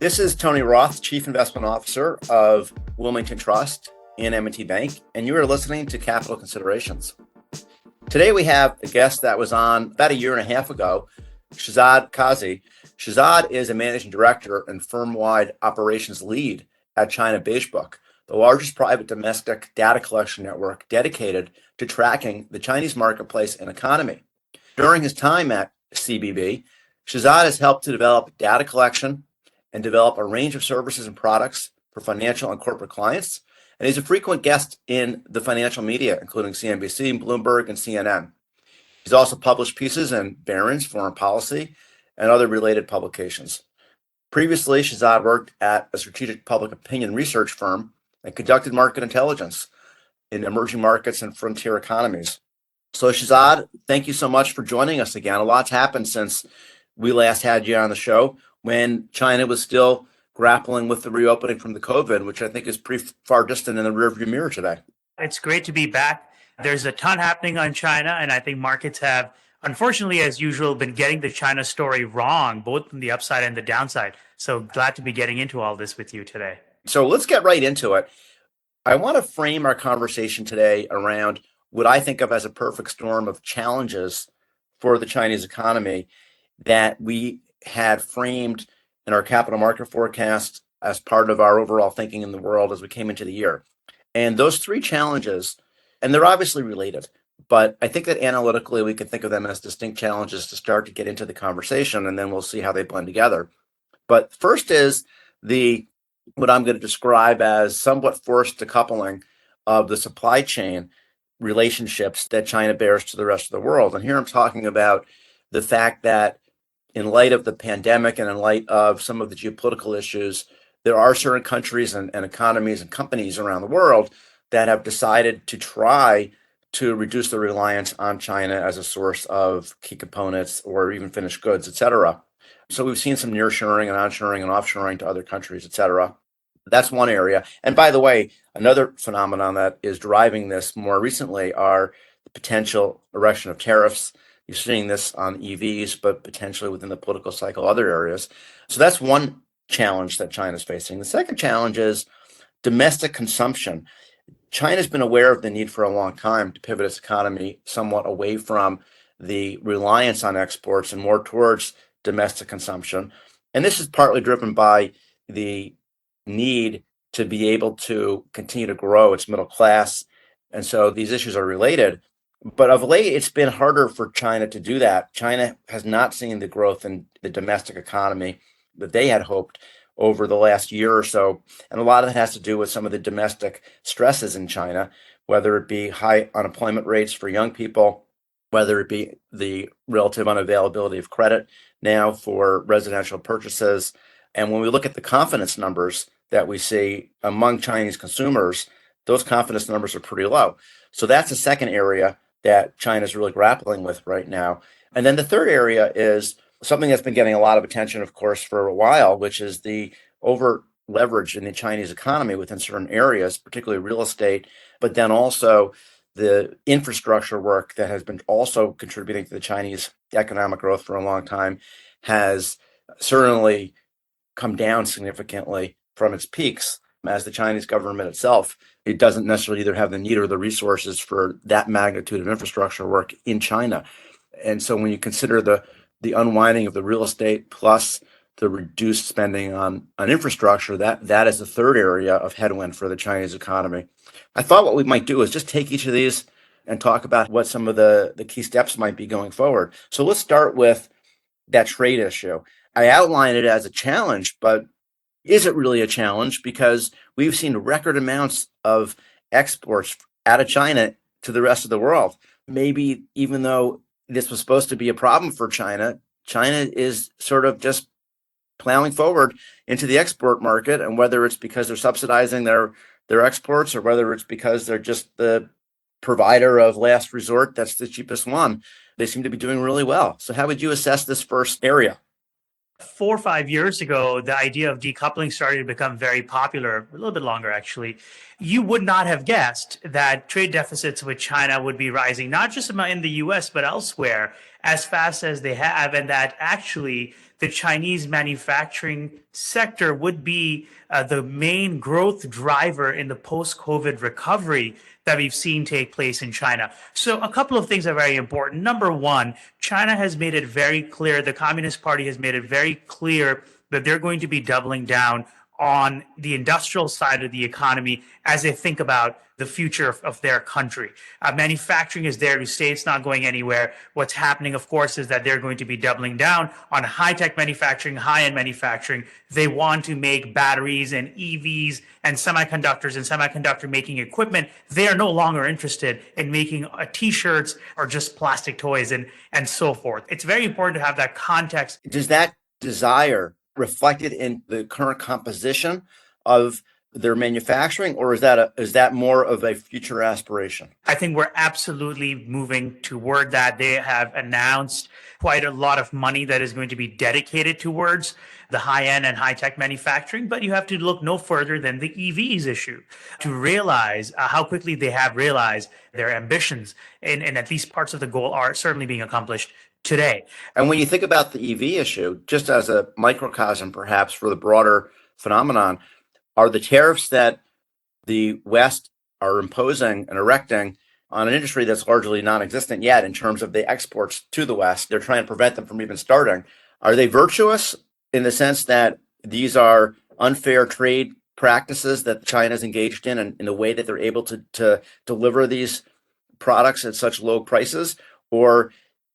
This is Tony Roth, Chief Investment Officer of Wilmington Trust and M&T Bank, and you are listening to Capital Considerations. Today we have a guest that was on about a year and a half ago, Shehzad Qazi. Shehzad is a managing director and firm-wide operations lead at China Beige Book, the largest private domestic data collection network dedicated to tracking the Chinese marketplace and economy. During his time at CBB, Shehzad has helped to develop data collection and develop a range of services and products for financial and corporate clients. And he's a frequent guest in the financial media, including CNBC, Bloomberg, and CNN. He's also published pieces in Barron's, Foreign Policy, and other related publications. Previously, Shehzad worked at a strategic public opinion research firm and conducted market intelligence in emerging markets and frontier economies. So Shehzad, thank you so much for joining us again. A lot's happened since we last had you on the show when China was still grappling with the reopening from the COVID, which I think is pretty far distant in the rearview mirror today. It's great to be back. There's a ton happening on China, and I think markets have, unfortunately, as usual, been getting the China story wrong, both from the upside and the downside. So glad to be getting into all this with you today. So let's get right into it. I want to frame our conversation today around what I think of as a perfect storm of challenges for the Chinese economy that we had framed in our capital market forecast as part of our overall thinking in the world as we came into the year. And those three challenges, and they're obviously related, but I think that analytically we could think of them as distinct challenges to start to get into the conversation, and then we'll see how they blend together. But first is what I'm going to describe as somewhat forced decoupling of the supply chain relationships that China bears to the rest of the world. And here I'm talking about the fact that in light of the pandemic and in light of some of the geopolitical issues, there are certain countries and economies and companies around the world that have decided to try to reduce their reliance on China as a source of key components or even finished goods, et cetera. So we've seen some nearshoring and onshoring and offshoring to other countries, et cetera. That's one area. And by the way, another phenomenon that is driving this more recently are the potential erection of tariffs. You're seeing this on EVs, but potentially within the political cycle, other areas. So that's one challenge that China's facing. The second challenge is domestic consumption. China's been aware of the need for a long time to pivot its economy somewhat away from the reliance on exports and more towards domestic consumption. And this is partly driven by the need to be able to continue to grow its middle class. And so these issues are related. But of late, it's been harder for China to do that. China has not seen the growth in the domestic economy that they had hoped over the last year or so. And a lot of it has to do with some of the domestic stresses in China, whether it be high unemployment rates for young people, whether it be the relative unavailability of credit now for residential purchases. And when we look at the confidence numbers that we see among Chinese consumers, those confidence numbers are pretty low. So that's the second area that China's really grappling with right now. And then the third area is something that's been getting a lot of attention, of course, for a while, which is the over leverage in the Chinese economy within certain areas, particularly real estate, but then also the infrastructure work that has been also contributing to the Chinese economic growth for a long time has certainly come down significantly from its peaks, as the Chinese government itself, it doesn't necessarily either have the need or the resources for that magnitude of infrastructure work in China. And so when you consider the unwinding of the real estate plus the reduced spending on infrastructure, that is the third area of headwind for the Chinese economy. I thought what we might do is just take each of these and talk about what some of the key steps might be going forward. So let's start with that trade issue. I outlined it as a challenge, but is it really a challenge? Because we've seen record amounts of exports out of China to the rest of the world. Maybe even though this was supposed to be a problem for China, China is sort of just plowing forward into the export market. And whether it's because they're subsidizing their exports or whether it's because they're just the provider of last resort, that's the cheapest one, they seem to be doing really well. So how would you assess this first area? 4 or 5 years ago, the idea of decoupling started to become very popular, a little bit longer actually. You would not have guessed that trade deficits with China would be rising, not just in the US, but elsewhere, as fast as they have, and that actually the Chinese manufacturing sector would be the main growth driver in the post-COVID recovery that we've seen take place in China. So a couple of things are very important. Number one, China has made it very clear, the Communist Party has made it very clear that they're going to be doubling down on the industrial side of the economy as they think about the future of their country. Manufacturing is there to stay. It's not going anywhere. What's happening, of course, is that they're going to be doubling down on high-tech manufacturing, high-end manufacturing. They want to make batteries and EVs and semiconductors and semiconductor making equipment. They are no longer interested in making T-shirts or just plastic toys and so forth. It's very important to have that context. Does that desire reflected in the current composition of their manufacturing, or is that more of a future aspiration? I think we're absolutely moving toward that. They have announced quite a lot of money that is going to be dedicated towards the high-end and high-tech manufacturing, but you have to look no further than the EVs issue to realize how quickly they have realized their ambitions, and at least parts of the goal are certainly being accomplished today. And when you think about the EV issue, just as a microcosm perhaps for the broader phenomenon, are the tariffs that the West are imposing and erecting on an industry that's largely non-existent yet in terms of the exports to the West, they're trying to prevent them from even starting. Are they virtuous in the sense that these are unfair trade practices that China's engaged in and in the way that they're able to deliver these products at such low prices? Or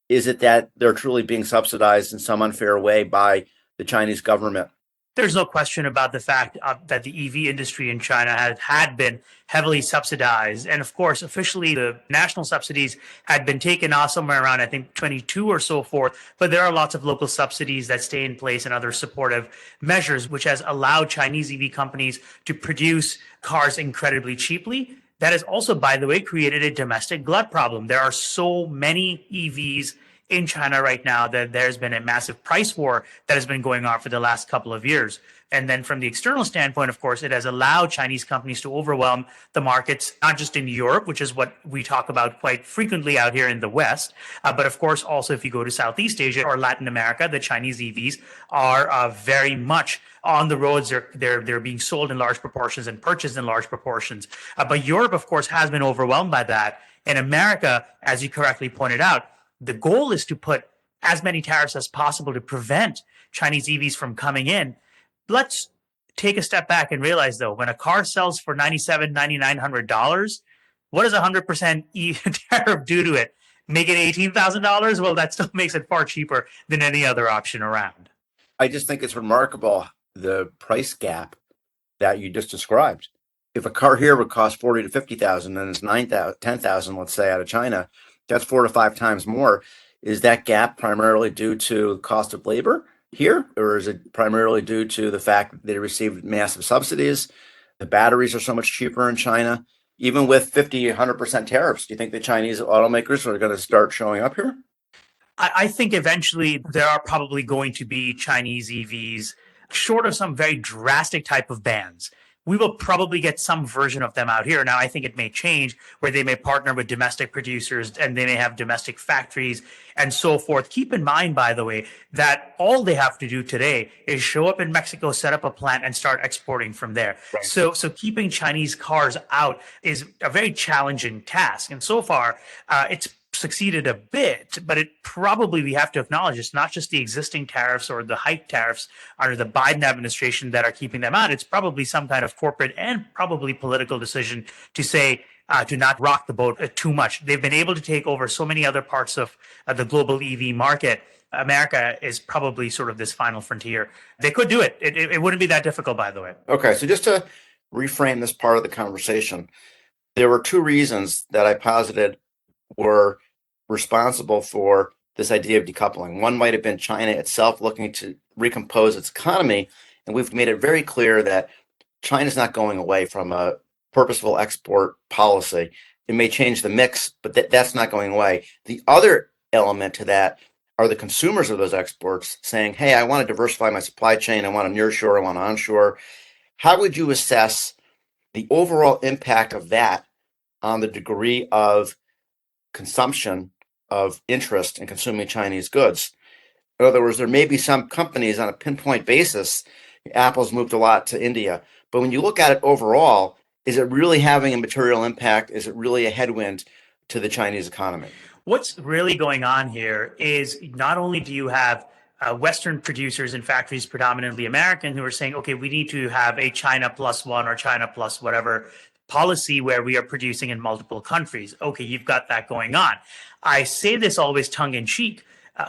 is it that they're truly being subsidized in some unfair way by the Chinese government? There's no question about the fact that the EV industry in China had been heavily subsidized. And of course, officially, the national subsidies had been taken off somewhere around, I think, 22 or so forth. But there are lots of local subsidies that stay in place and other supportive measures, which has allowed Chinese EV companies to produce cars incredibly cheaply. That has also, by the way, created a domestic glut problem. There are so many EVs in China right now that there's been a massive price war that has been going on for the last couple of years. And then from the external standpoint, of course, it has allowed Chinese companies to overwhelm the markets, not just in Europe, which is what we talk about quite frequently out here in the West, but of course, also if you go to Southeast Asia or Latin America, the Chinese EVs are very much on the roads. They're being sold in large proportions and purchased in large proportions. But Europe, of course, has been overwhelmed by that. In America, as you correctly pointed out, the goal is to put as many tariffs as possible to prevent Chinese EVs from coming in. Let's take a step back and realize, though, when a car sells for $9,700, $9,900, what does 100% tariff do to it? Make it $18,000? Well, that still makes it far cheaper than any other option around. I just think it's remarkable, the price gap that you just described. If a car here would cost 40 to 50,000 and it's 9,000, 10,000, let's say, out of China, that's 4 to 5 times more. Is that gap primarily due to the cost of labor here, or is it primarily due to the fact that they received massive subsidies? The batteries are so much cheaper in China. Even with 50, 100% tariffs, do you think the Chinese automakers are going to start showing up here? I think eventually there are probably going to be Chinese EVs, short of some very drastic type of bans. We will probably get some version of them out here. Now, I think it may change where they may partner with domestic producers and they may have domestic factories and so forth. Keep in mind, by the way, that all they have to do today is show up in Mexico, set up a plant, and start exporting from there. Right. So keeping Chinese cars out is a very challenging task. And so far, it's succeeded a bit, but it probably, we have to acknowledge, it's not just the existing tariffs or the hike tariffs under the Biden administration that are keeping them out. It's probably some kind of corporate and probably political decision to say, to not rock the boat too much. They've been able to take over so many other parts of the global EV market. America is probably sort of this final frontier. They could do it. It wouldn't be that difficult, by the way. Okay, so just to reframe this part of the conversation, there were 2 reasons that I posited were responsible for this idea of decoupling. One might have been China itself looking to recompose its economy, and we've made it very clear that China's not going away from a purposeful export policy. It may change the mix, but that's not going away. The other element to that are the consumers of those exports saying, hey, I want to diversify my supply chain, I want to nearshore, I want to onshore. How would you assess the overall impact of that on the degree of consumption of interest in consuming Chinese goods? In other words, there may be some companies on a pinpoint basis. Apple's moved a lot to India. But when you look at it overall, is it really having a material impact? Is it really a headwind to the Chinese economy? What's really going on here is not only do you have Western producers and factories, predominantly American, who are saying, okay, we need to have a China plus one or China plus whatever policy where we are producing in multiple countries. Okay, you've got that going on. I say this always tongue in cheek.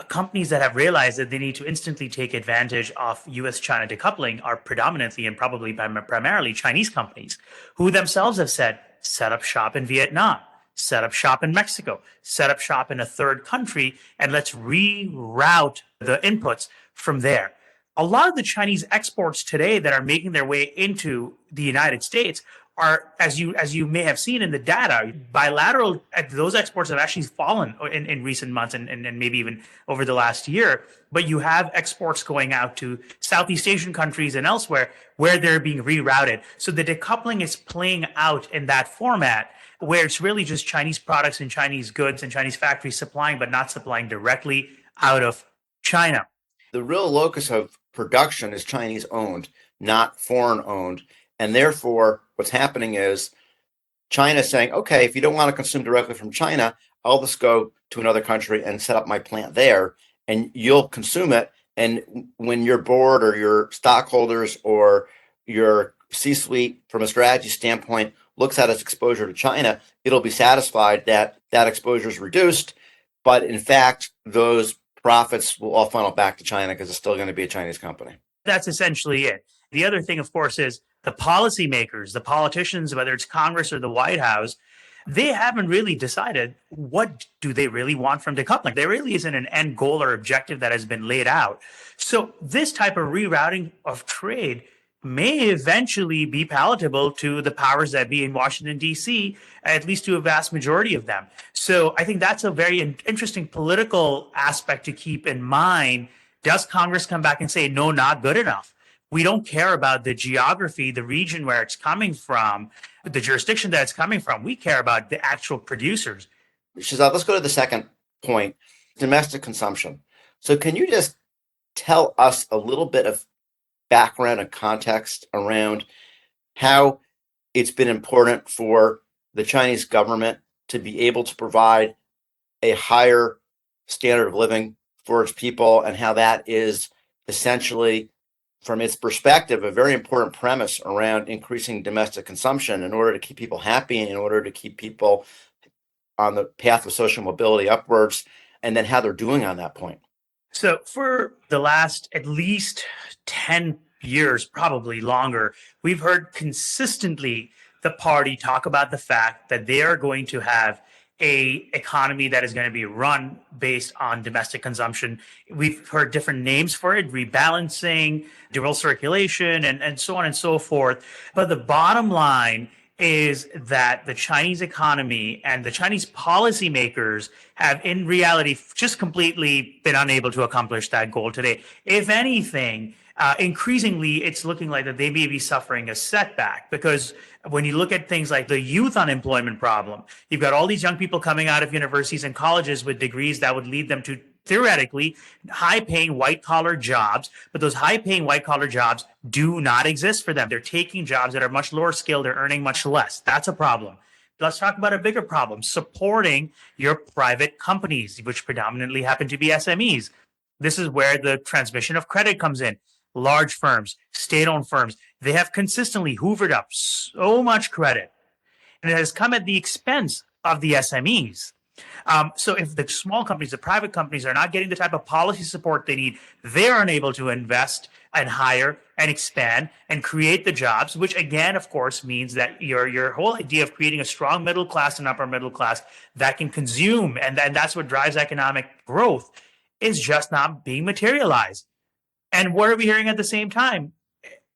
Companies that have realized that they need to instantly take advantage of US-China decoupling are predominantly and probably primarily Chinese companies who themselves have said, set up shop in Vietnam, set up shop in Mexico, set up shop in a third country, and let's reroute the inputs from there. A lot of the Chinese exports today that are making their way into the United States are, as you may have seen in the data, bilateral, those exports have actually fallen in recent months and maybe even over the last year. But you have exports going out to Southeast Asian countries and elsewhere where they're being rerouted. So the decoupling is playing out in that format where it's really just Chinese products and Chinese goods and Chinese factories supplying, but not supplying directly out of China. The real locus of production is Chinese owned, not foreign owned. And therefore, what's happening is China saying, okay, if you don't want to consume directly from China, I'll just go to another country and set up my plant there and you'll consume it. And when your board or your stockholders or your C-suite from a strategy standpoint looks at its exposure to China, it'll be satisfied that that exposure is reduced. But in fact, those profits will all funnel back to China because it's still going to be a Chinese company. That's essentially it. The other thing, of course, is the policymakers, the politicians, whether it's Congress or the White House, they haven't really decided what do they really want from decoupling. There really isn't an end goal or objective that has been laid out. So this type of rerouting of trade may eventually be palatable to the powers that be in Washington, D.C., at least to a vast majority of them. So I think that's a very interesting political aspect to keep in mind. Does Congress come back and say, no, not good enough? We don't care about the geography, the region where it's coming from, the jurisdiction that it's coming from. We care about the actual producers. Shehzad, let's go to the second point, domestic consumption. So can you just tell us a little bit of background and context around how it's been important for the Chinese government to be able to provide a higher standard of living for its people and how that is essentially, from its perspective, a very important premise around increasing domestic consumption in order to keep people happy and in order to keep people on the path of social mobility upwards, and then how they're doing on that point. So for the last at least 10 years, probably longer, we've heard consistently the party talk about the fact that they are going to have a economy that is going to be run based on domestic consumption. We've heard different names for it, rebalancing, dual circulation, and so on and so forth. But the bottom line is that the Chinese economy and the Chinese policymakers have in reality just completely been unable to accomplish that goal today. If anything, increasingly, it's looking like that they may be suffering a setback because when you look at things like the youth unemployment problem, you've got all these young people coming out of universities and colleges with degrees that would lead them to theoretically high-paying white-collar jobs, but those high-paying white-collar jobs do not exist for them. They're taking jobs that are much lower skilled, they're earning much less. That's a problem. Let's talk about a bigger problem, supporting your private companies, which predominantly happen to be SMEs. This is where the transmission of credit comes in. Large firms, state-owned firms, they have consistently hoovered up so much credit, and it has come at the expense of the SMEs. So if the small companies, the private companies are not getting the type of policy support they need, they're unable to invest and hire and expand and create the jobs, which again, of course, means that your whole idea of creating a strong middle class and upper middle class that can consume, and that's what drives economic growth, is just not being materialized. And what are we hearing at the same time?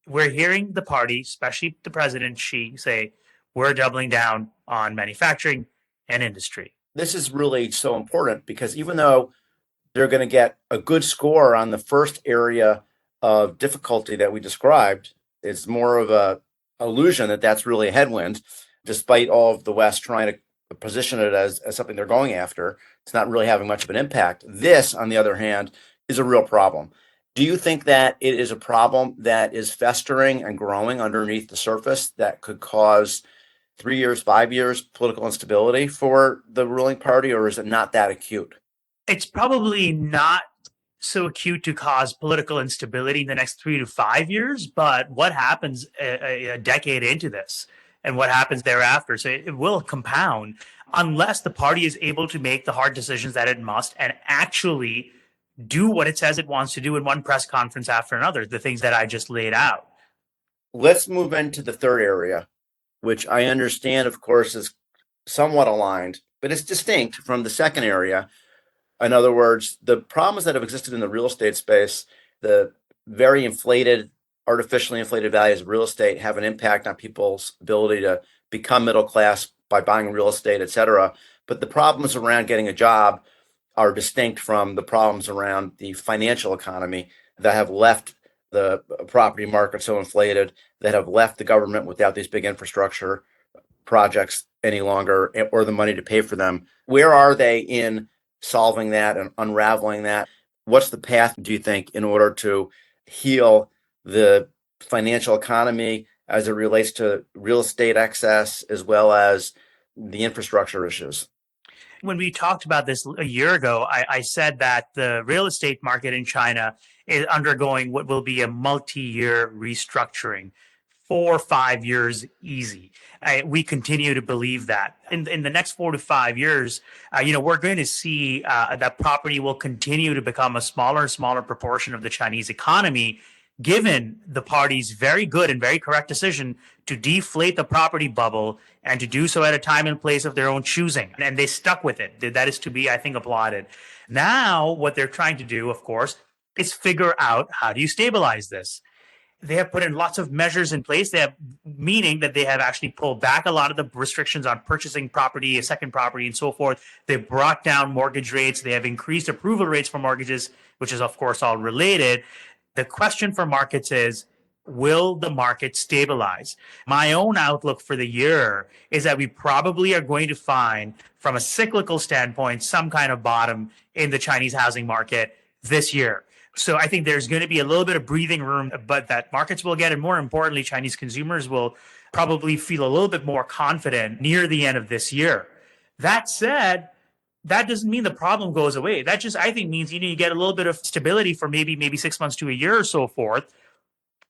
We're hearing the party, especially the president, Xi, say, we're doubling down on manufacturing and industry. This is really so important because even though they're going to get a good score on the first area of difficulty that we described, it's more of a illusion that that's really a headwind, despite all of the West trying to position it as something they're going after. It's not really having much of an impact. This, on the other hand, is a real problem. Do you think that it is a problem that is festering and growing underneath the surface that could cause 3 years, 5 years political instability for the ruling party, or is it not that acute? It's probably not so acute to cause political instability in the next 3 to 5 years, but what happens a decade into this and what happens thereafter? So it will compound unless the party is able to make the hard decisions that it must and actually do what it says it wants to do in one press conference after another, the things that I just laid out. Let's move into the third area, which I understand, of course, is somewhat aligned, but it's distinct from the second area. In other words, the problems that have existed in the real estate space, the very inflated, artificially inflated values of real estate have an impact on people's ability to become middle class by buying real estate, et cetera. But the problems around getting a job are distinct from the problems around the financial economy that have left the property market so inflated, that have left the government without these big infrastructure projects any longer or the money to pay for them. Where are they in solving that and unraveling that? What's the path, do you think, in order to heal the financial economy as it relates to real estate excess as well as the infrastructure issues? When we talked about this a year ago, I said that the real estate market in China is undergoing what will be a multi-year restructuring, 4 or 5 years easy. We continue to believe that in the next 4 to 5 years, we're going to see that property will continue to become a smaller and smaller proportion of the Chinese economy, given the party's very good and very correct decision to deflate the property bubble and to do so at a time and place of their own choosing. And they stuck with it. That is to be, I think, applauded. Now, what they're trying to do, of course, is figure out how do you stabilize this. They have put in lots of measures in place. They have, meaning that they have actually pulled back a lot of the restrictions on purchasing property, a second property, and so forth. They've brought down mortgage rates. They have increased approval rates for mortgages, which is, of course, all related. The question for markets is, will the market stabilize? My own outlook for the year is that we probably are going to find, from a cyclical standpoint, some kind of bottom in the Chinese housing market this year. So I think there's going to be a little bit of breathing room, but that markets will get, and more importantly, Chinese consumers will probably feel a little bit more confident near the end of this year. That said, that doesn't mean the problem goes away. That just, I think, means you get a little bit of stability for maybe 6 months to a year or so forth.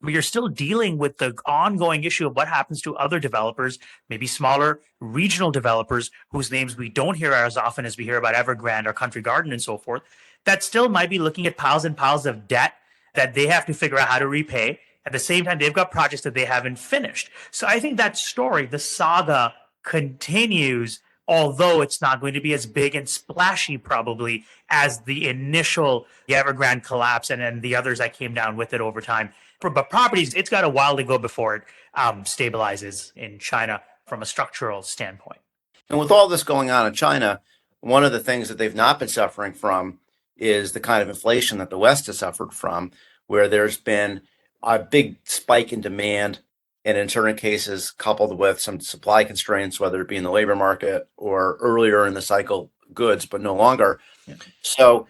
But you're still dealing with the ongoing issue of what happens to other developers, maybe smaller regional developers whose names we don't hear as often as we hear about Evergrande or Country Garden and so forth, that still might be looking at piles and piles of debt that they have to figure out how to repay. At the same time, they've got projects that they haven't finished. So I think that story, the saga, continues, although it's not going to be as big and splashy probably as the initial Evergrande collapse and then the others that came down with it over time. But properties, it's got a while to go before it stabilizes in China from a structural standpoint. And with all this going on in China, one of the things that they've not been suffering from is the kind of inflation that the West has suffered from, where there's been a big spike in demand, and in certain cases, coupled with some supply constraints, whether it be in the labor market or earlier in the cycle goods, but no longer. Yeah. So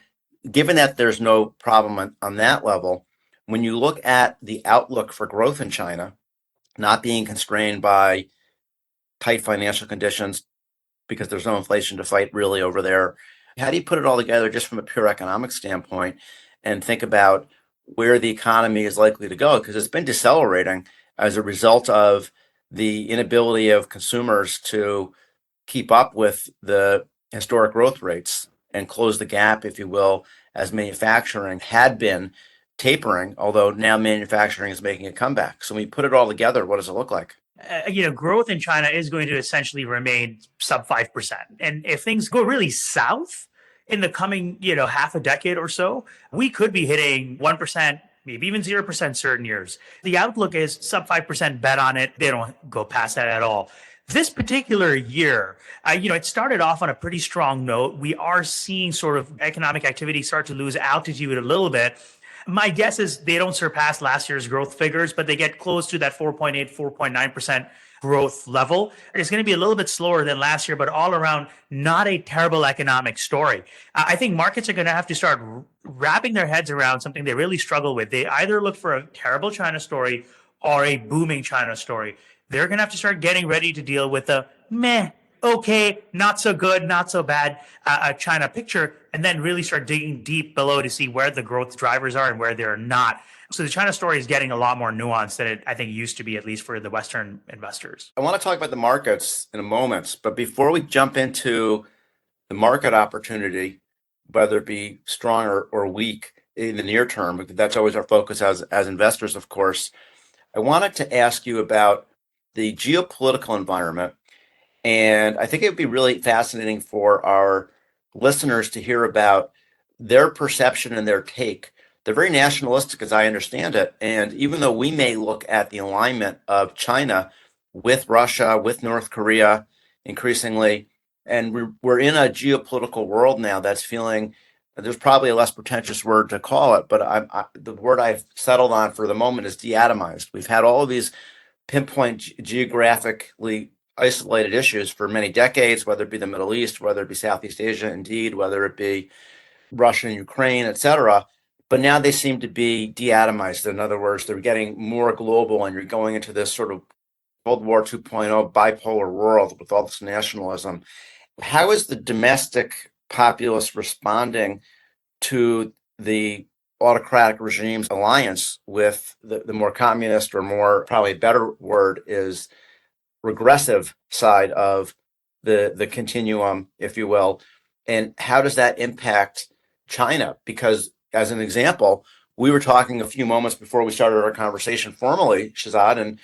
given that there's no problem on that level, when you look at the outlook for growth in China, not being constrained by tight financial conditions because there's no inflation to fight really over there, how do you put it all together just from a pure economic standpoint and think about where the economy is likely to go? Because it's been decelerating as a result of the inability of consumers to keep up with the historic growth rates and close the gap, if you will, as manufacturing had been tapering, although now manufacturing is making a comeback. So when you put it all together, what does it look like? Growth in China is going to essentially remain sub 5%. And if things go really south in the coming, half a decade or so, we could be hitting 1%, maybe even 0% certain years. The outlook is sub 5%, bet on it. They don't go past that at all. This particular year, it started off on a pretty strong note. We are seeing sort of economic activity start to lose altitude a little bit. My guess is they don't surpass last year's growth figures, but they get close to that 4.8, 4.9% growth level. It's going to be a little bit slower than last year, but all around, not a terrible economic story. I think markets are going to have to start wrapping their heads around something they really struggle with. They either look for a terrible China story or a booming China story. They're going to have to start getting ready to deal with a meh, okay, not so good, not so bad China picture, and then really start digging deep below to see where the growth drivers are and where they're not. So the China story is getting a lot more nuanced than it, I think, used to be, at least for the Western investors. I want to talk about the markets in a moment, but before we jump into the market opportunity, whether it be strong or weak in the near term, because that's always our focus as investors, of course, I wanted to ask you about the geopolitical environment. And I think it would be really fascinating for our listeners to hear about their perception and their take. They're very nationalistic, as I understand it. And even though we may look at the alignment of China with Russia, with North Korea increasingly, and we're in a geopolitical world now that's feeling, there's probably a less pretentious word to call it, but the word I've settled on for the moment is de-atomized. We've had all of these pinpoint geographically isolated issues for many decades, whether it be the Middle East, whether it be Southeast Asia, indeed, whether it be Russia and Ukraine, etc. But now they seem to be de-atomized. In other words, they're getting more global, and you're going into this sort of World War 2.0 bipolar world with all this nationalism. How is the domestic populace responding to the autocratic regime's alliance with the more communist, or more, probably a better word is regressive side of the continuum, if you will? And how does that impact China? Because, as an example, we were talking a few moments before we started our conversation formally, Shehzad, and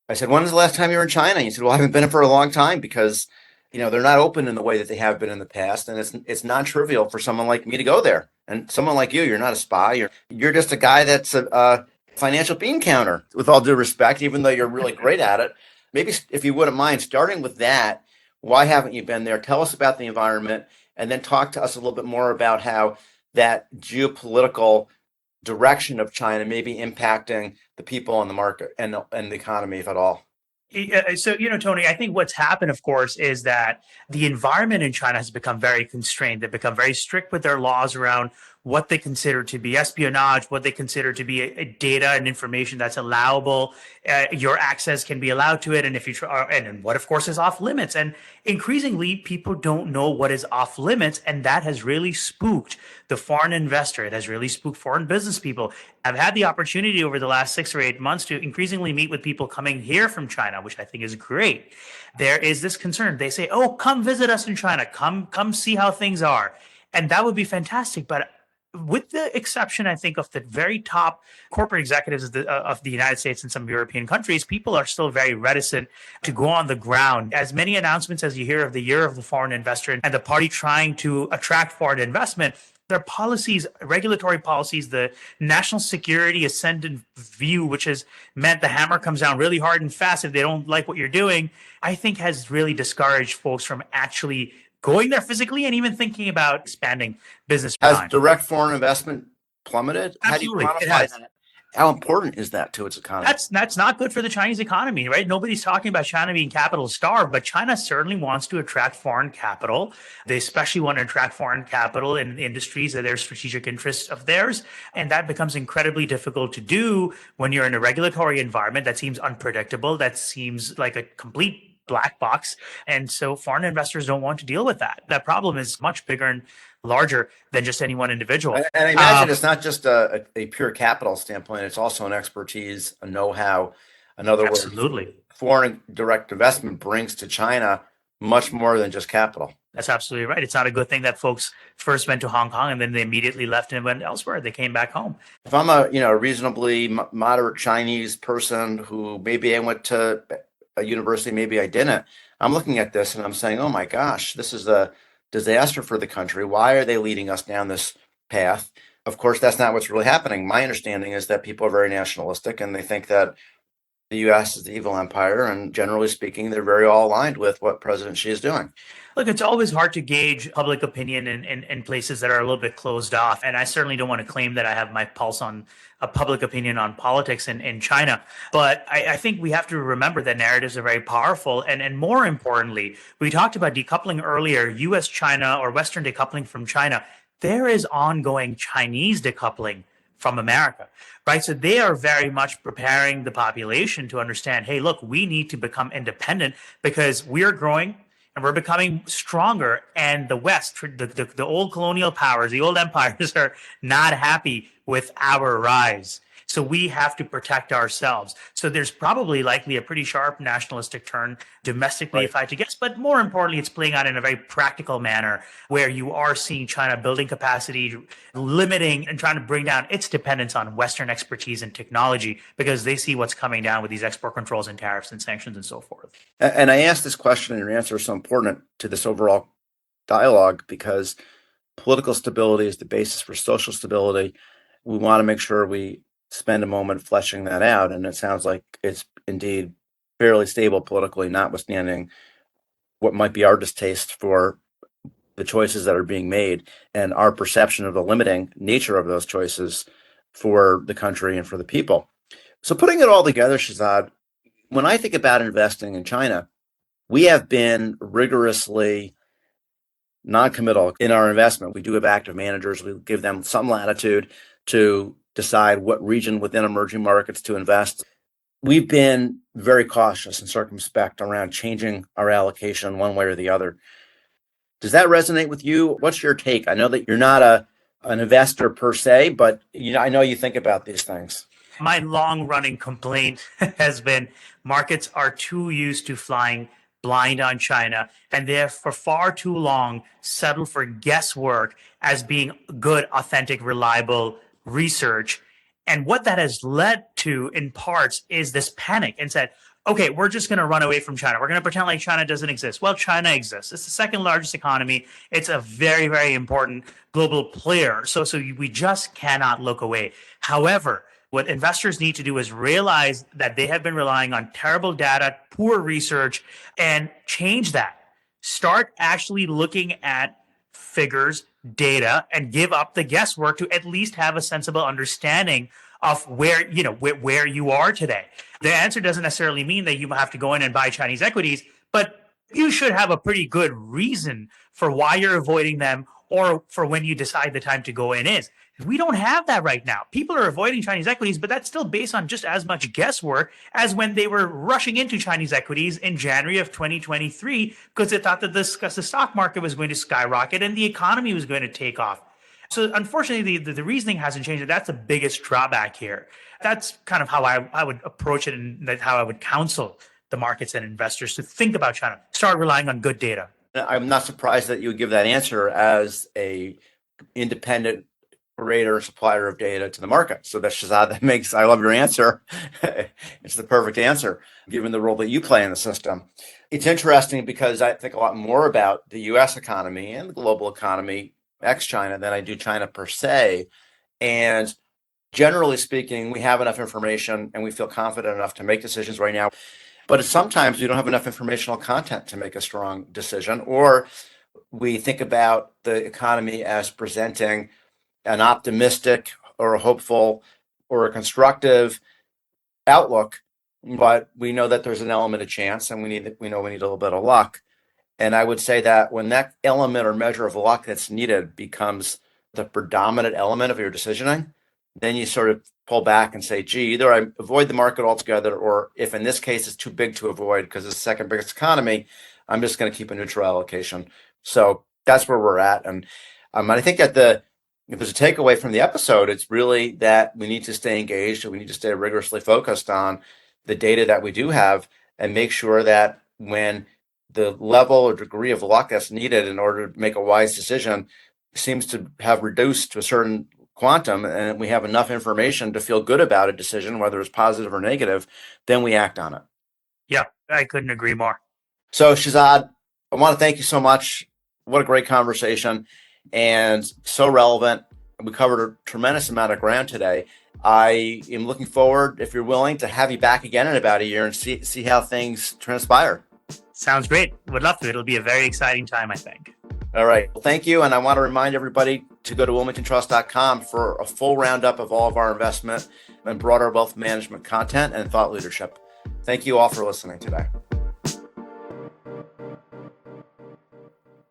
I said, "When was the last time you were in China?" And he said, "Well, I haven't been for a long time because, they're not open in the way that they have been in the past, and it's non-trivial for someone like me to go there. And someone like you're not a spy. You're just a guy that's a financial bean counter, with all due respect, even though you're really great at it. Maybe if you wouldn't mind starting with that, why haven't you been there? Tell us about the environment, and then talk to us a little bit more about how that geopolitical direction of China may be impacting the people on the market and the economy, if at all." So, Tony, I think what's happened, of course, is that the environment in China has become very constrained. They've become very strict with their laws around what they consider to be espionage, what they consider to be a data and information that's allowable. Your access can be allowed to it, and if you try, and what, of course, is off limits. And increasingly, people don't know what is off limits, and that has really spooked the foreign investor. It has really spooked foreign business people. I've had the opportunity over the last 6 or 8 months to increasingly meet with people coming here from China, which I think is great. There is this concern. They say, "Oh, come visit us in China. Come see how things are," and that would be fantastic. But with the exception, I think, of the very top corporate executives of the United States and some European countries, people are still very reticent to go on the ground. As many announcements as you hear of the year of the foreign investor and the party trying to attract foreign investment, their policies, regulatory policies, the national security ascendant view, which has meant the hammer comes down really hard and fast if they don't like what you're doing, I think has really discouraged folks from actually going there physically and even thinking about expanding business Has time. direct foreign investment plummeted? How do you Absolutely, it quantify has. that? How important is that to its economy? That's not good for the Chinese economy, right? Nobody's talking about China being capital starved, but China certainly wants to attract foreign capital. They especially want to attract foreign capital in industries that are strategic interests of theirs, and that becomes incredibly difficult to do when you're in a regulatory environment that seems unpredictable, that seems like a complete black box. And so foreign investors don't want to deal with that. That problem is much bigger and larger than just any one individual. And I imagine it's not just a pure capital standpoint, it's also an expertise, a know-how. In other words, Absolutely. foreign direct investment brings to China much more than just capital. That's absolutely right. It's not a good thing that folks first went to Hong Kong and then they immediately left and went elsewhere. They came back home. If I'm a reasonably moderate Chinese person who maybe I went to a university, maybe I didn't, I'm looking at this and I'm saying, "Oh my gosh, this is a disaster for the country. Why are they leading us down this path?" Of course, that's not what's really happening. My understanding is that people are very nationalistic and they think that the U.S. is the evil empire, and generally speaking, they're very all aligned with what President Xi is doing. Look, it's always hard to gauge public opinion in places that are a little bit closed off. And I certainly don't want to claim that I have my pulse on a public opinion on politics in China. But I think we have to remember that narratives are very powerful. And more importantly, we talked about decoupling earlier, US China or Western decoupling from China. There is ongoing Chinese decoupling from America, right? So they are very much preparing the population to understand, hey, look, we need to become independent because we're growing and we're becoming stronger. And the West, the old colonial powers, the old empires are not happy with our rise. So we have to protect ourselves. So there's probably likely a pretty sharp nationalistic turn domestically, Right. if I had to guess. But more importantly, it's playing out in a very practical manner where you are seeing China building capacity, limiting and trying to bring down its dependence on Western expertise and technology because they see what's coming down with these export controls and tariffs and sanctions and so forth. And I asked this question, and your answer is so important to this overall dialogue because political stability is the basis for social stability. We want to make sure we spend a moment fleshing that out, and it sounds like it's indeed fairly stable politically, notwithstanding what might be our distaste for the choices that are being made and our perception of the limiting nature of those choices for the country and for the people. So putting it all together, Shehzad, when I think about investing in China, we have been rigorously non-committal in our investment. We do have active managers. We give them some latitude to decide what region within emerging markets to invest. We've been very cautious and circumspect around changing our allocation one way or the other. Does that resonate with you? What's your take? I know that you're not an investor per se, but I know you think about these things. My long running complaint has been markets are too used to flying blind on China, and they have for far too long settled for guesswork as being good, authentic, reliable research. And what that has led to in parts is this panic and said, okay, we're just going to run away from China. We're going to pretend like China doesn't exist. Well, China exists. It's the second largest economy. It's a very, very important global player. So we just cannot look away. However, what investors need to do is realize that they have been relying on terrible data, poor research, and change that. Start actually looking at figures, data, and give up the guesswork to at least have a sensible understanding of where you are today. The answer doesn't necessarily mean that you have to go in and buy Chinese equities, but you should have a pretty good reason for why you're avoiding them or for when you decide the time to go in is. We don't have that right now. People are avoiding Chinese equities, but that's still based on just as much guesswork as when they were rushing into Chinese equities in January of 2023 because they thought that the stock market was going to skyrocket and the economy was going to take off. So unfortunately, the reasoning hasn't changed. That's the biggest drawback here. That's kind of how I would approach it and how I would counsel the markets and investors to think about China. Start relying on good data. I'm not surprised that you would give that answer as a independent creator, supplier of data to the market. So that's Shehzad. That makes, I love your answer. It's the perfect answer, given the role that you play in the system. It's interesting because I think a lot more about the US economy and the global economy, ex-China, than I do China per se. And generally speaking, we have enough information and we feel confident enough to make decisions right now. But sometimes we don't have enough informational content to make a strong decision, or we think about the economy as presenting an optimistic or a hopeful or a constructive outlook, but we know that there's an element of chance, and we know we need a little bit of luck. And I would say that when that element or measure of luck that's needed becomes the predominant element of your decisioning, then you sort of pull back and say, gee, either I avoid the market altogether, or if in this case it's too big to avoid because it's the second biggest economy, I'm just going to keep a neutral allocation. So that's where we're at. And I think that if there's a takeaway from the episode, it's really that we need to stay engaged and we need to stay rigorously focused on the data that we do have and make sure that when the level or degree of luck that's needed in order to make a wise decision seems to have reduced to a certain quantum and we have enough information to feel good about a decision, whether it's positive or negative, then we act on it. Yeah, I couldn't agree more. So Shehzad, I want to thank you so much. What a great conversation and so relevant. We covered a tremendous amount of ground today. I am looking forward, if you're willing, to have you back again in about a year and see how things transpire. Sounds great. Would love to. It'll be a very exciting time, I think. All right. Well, thank you. And I want to remind everybody to go to wilmingtontrust.com for a full roundup of all of our investment and broader wealth management content and thought leadership. Thank you all for listening today.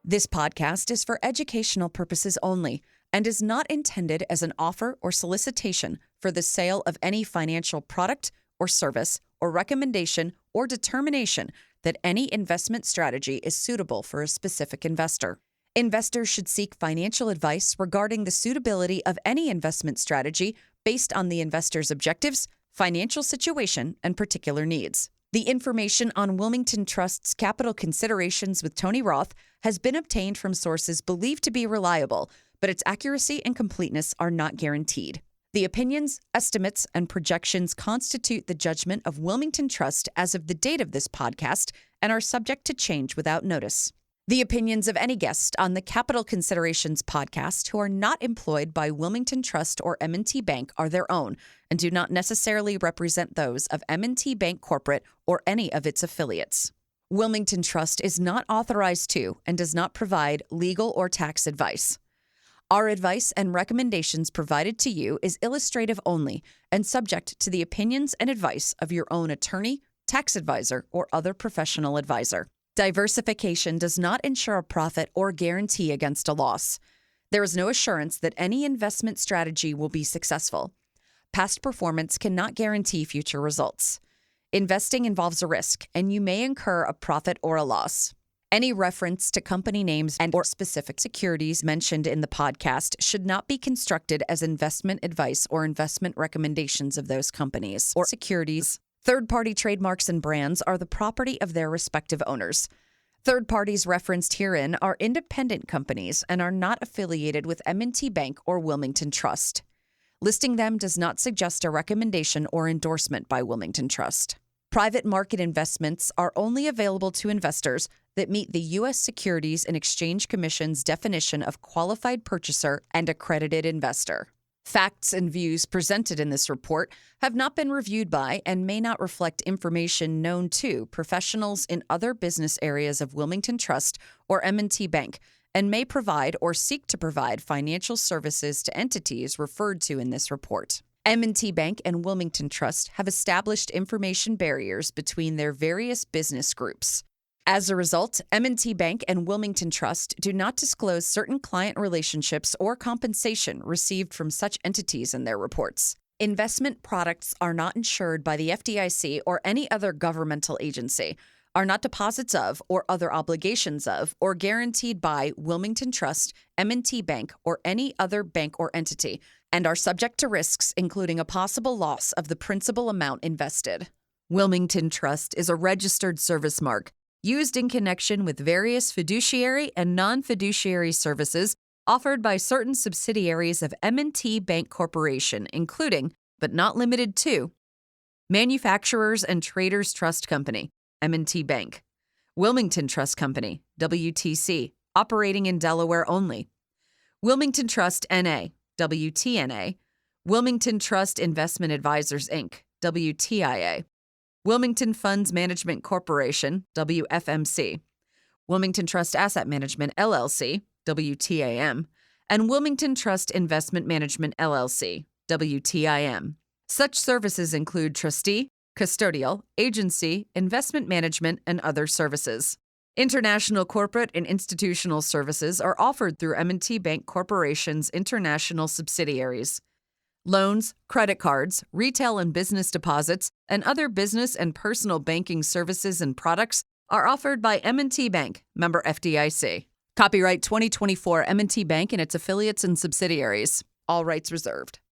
This podcast is for educational purposes only and is not intended as an offer or solicitation for the sale of any financial product or service or recommendation or determination that any investment strategy is suitable for a specific investor. Investors should seek financial advice regarding the suitability of any investment strategy based on the investor's objectives, financial situation, and particular needs. The information on Wilmington Trust's capital considerations with Tony Roth has been obtained from sources believed to be reliable, but its accuracy and completeness are not guaranteed. The opinions, estimates, and projections constitute the judgment of Wilmington Trust as of the date of this podcast and are subject to change without notice. The opinions of any guest on the Capital Considerations podcast who are not employed by Wilmington Trust or M&T Bank are their own and do not necessarily represent those of M&T Bank Corporate or any of its affiliates. Wilmington Trust is not authorized to and does not provide legal or tax advice. Our advice and recommendations provided to you is illustrative only and subject to the opinions and advice of your own attorney, tax advisor, or other professional advisor. Diversification does not ensure a profit or guarantee against a loss. There is no assurance that any investment strategy will be successful. Past performance cannot guarantee future results. Investing involves a risk, and you may incur a profit or a loss. Any reference to company names and/or specific securities mentioned in the podcast should not be construed as investment advice or investment recommendations of those companies or securities. Third-party trademarks and brands are the property of their respective owners. Third parties referenced herein are independent companies and are not affiliated with M&T Bank or Wilmington Trust. Listing them does not suggest a recommendation or endorsement by Wilmington Trust. Private market investments are only available to investors that meet the U.S. Securities and Exchange Commission's definition of qualified purchaser and accredited investor. Facts and views presented in this report have not been reviewed by and may not reflect information known to professionals in other business areas of Wilmington Trust or M&T Bank, and may provide or seek to provide financial services to entities referred to in this report. M&T Bank and Wilmington Trust have established information barriers between their various business groups. As a result, M&T Bank and Wilmington Trust do not disclose certain client relationships or compensation received from such entities in their reports. Investment products are not insured by the FDIC or any other governmental agency, are not deposits of or other obligations of or guaranteed by Wilmington Trust, M&T Bank, or any other bank or entity, and are subject to risks including a possible loss of the principal amount invested. Wilmington Trust is a registered service mark used in connection with various fiduciary and non-fiduciary services offered by certain subsidiaries of M&T Bank Corporation, including, but not limited to, Manufacturers and Traders Trust Company, M&T Bank, Wilmington Trust Company, WTC, operating in Delaware only, Wilmington Trust N.A., WTNA, Wilmington Trust Investment Advisors, Inc., WTIA, Wilmington Funds Management Corporation, WFMC, Wilmington Trust Asset Management, LLC, WTAM, and Wilmington Trust Investment Management, LLC, WTIM. Such services include trustee, custodial, agency, investment management, and other services. International corporate and institutional services are offered through M&T Bank Corporation's international subsidiaries. Loans, credit cards, retail and business deposits, and other business and personal banking services and products are offered by M&T Bank, member FDIC. Copyright 2024 M&T Bank and its affiliates and subsidiaries. All rights reserved.